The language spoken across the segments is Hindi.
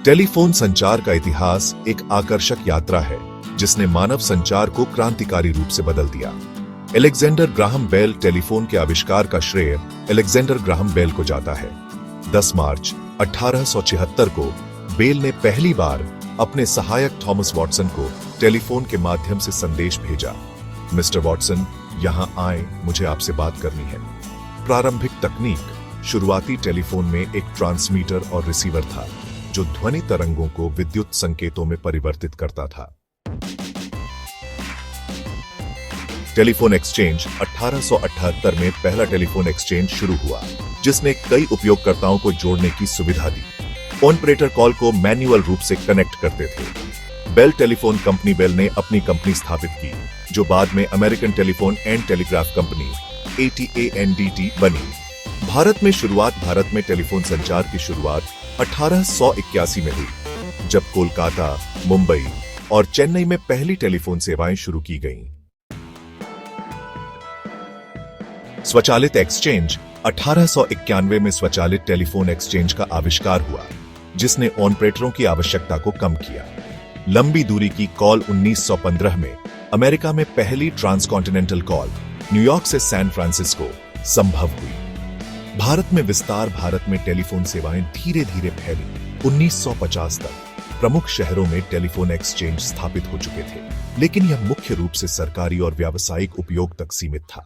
टेलीफोन संचार का इतिहास एक आकर्षक यात्रा है जिसने मानव संचार को क्रांतिकारी रूप से बदल दिया। अलेक्जेंडर ग्राहम बेल टेलीफोन के आविष्कार का श्रेय अलेक्जेंडर ग्राहम बेल को जाता है। 10 मार्च 1876 को बेल ने पहली बार अपने सहायक थॉमस वॉटसन को टेलीफोन के माध्यम से संदेश भेजा, मिस्टर वॉटसन, यहां आए, मुझे आपसे बात करनी है। प्रारंभिक तकनीक शुरुआती टेलीफोन में एक ट्रांसमीटर और रिसीवर था जो ध्वनि तरंगों को विद्युत संकेतों में परिवर्तित करता था। टेलीफोन एक्सचेंज 1878 में पहला टेलीफोन एक्सचेंज शुरू हुआ जिसने कई उपयोगकर्ताओं को जोड़ने की सुविधा दी। ऑपरेटर कॉल को मैन्युअल रूप से कनेक्ट करते थे। बेल टेलीफोन कंपनी बेल ने अपनी कंपनी स्थापित की जो बाद में American telephone and telegraph company AT&T बनी। भारत में टेलीफोन संचार की शुरुआत 1881 में हुई जब कोलकाता, मुंबई और चेन्नई में पहली टेलीफोन सेवाएं शुरू की गईं। स्वचालित एक्सचेंज 1891 में स्वचालित टेलीफोन एक्सचेंज का आविष्कार हुआ जिसने ऑपरेटरों की आवश्यकता को कम किया। लंबी दूरी की कॉल 1915 में अमेरिका में पहली ट्रांसकॉन्टिनेंटल कॉल न्यूयॉर्क से सैन फ्रांसिस्को संभव हुई। भारत में टेलीफोन सेवाएं धीरे धीरे फैली। 1950 तक प्रमुख शहरों में टेलीफोन एक्सचेंज स्थापित हो चुके थे, लेकिन यह मुख्य रूप से सरकारी और व्यावसायिक उपयोग तक सीमित था।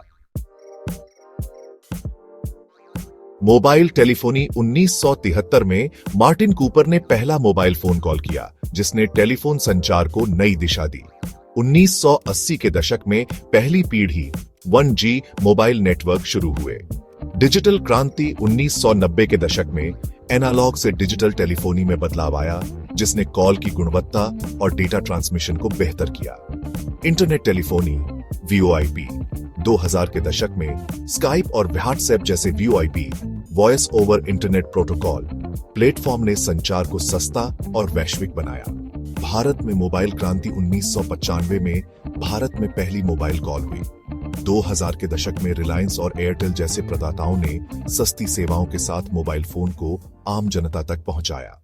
मोबाइल टेलीफोनी 1973 में मार्टिन कूपर ने पहला मोबाइल फोन कॉल किया जिसने टेलीफोन संचार को नई दिशा दी। 1980 के दशक में पहली पीढ़ी 1G मोबाइल नेटवर्क शुरू हुए। डिजिटल क्रांति 1990 के दशक में एनालॉग से डिजिटल टेलीफोनी में बदलाव आया जिसने कॉल की गुणवत्ता और डेटा ट्रांसमिशन को बेहतर किया। इंटरनेट टेलीफोनी VoIP 2000 के दशक में स्काइप और व्हाट्सएप जैसे VoIP voice over internet protocol platform ने संचार को सस्ता और वैश्विक बनाया। भारत में मोबाइल क्रांति 1995 में भारत में पहली मोबाइल कॉल हुई। 2000 के दशक में रिलायंस और एयरटेल जैसे प्रदाताओं ने सस्ती सेवाओं के साथ मोबाइल फोन को आम जनता तक पहुंचाया।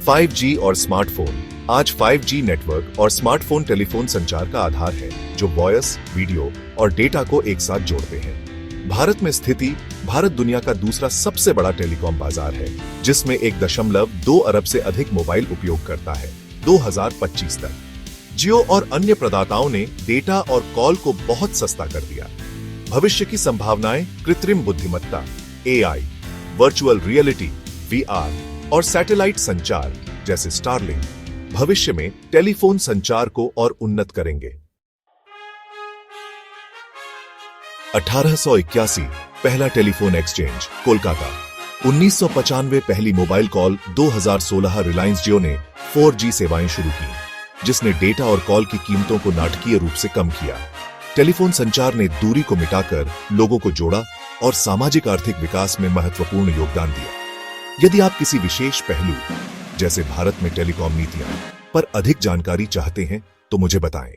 5G और स्मार्टफोन। आज 5G नेटवर्क और स्मार्टफोन टेलीफोन संचार का आधार है जो वॉयस, वीडियो और डेटा को एक साथ जोड़ते हैं। भारत में स्थिति भारत दुनिया का दूसरा सबसे बड़ा टेलीकॉम बाजार है जिसमें 1.2 अरब से अधिक मोबाइल उपयोग करता है। 2025 तक जियो और अन्य प्रदाताओं ने डेटा और कॉल को बहुत सस्ता कर दिया। भविष्य की संभावनाएं कृत्रिम बुद्धिमत्ता, AI, वर्चुअल रियलिटी, VR और सैटेलाइट संचार जैसे स्टारलिंक भविष्य में टेलीफोन संचार को और उन्नत करेंगे। 1881 पहला टेलीफोन एक्सचेंज कोलकाता। 1995 पहली मोबाइल कॉल। 2016 रिलायंस जियो ने 4G सेवाएं शुरू की जिसने डेटा और कॉल की कीमतों को नाटकीय रूप से कम किया। टेलीफोन संचार ने दूरी को मिटाकर लोगों को जोड़ा और सामाजिक आर्थिक विकास में महत्वपूर्ण योगदान दिया। यदि आप किसी विशेष पहलू जैसे भारत में टेलीकॉम नीतियां पर अधिक जानकारी चाहते हैं तो मुझे बताएं।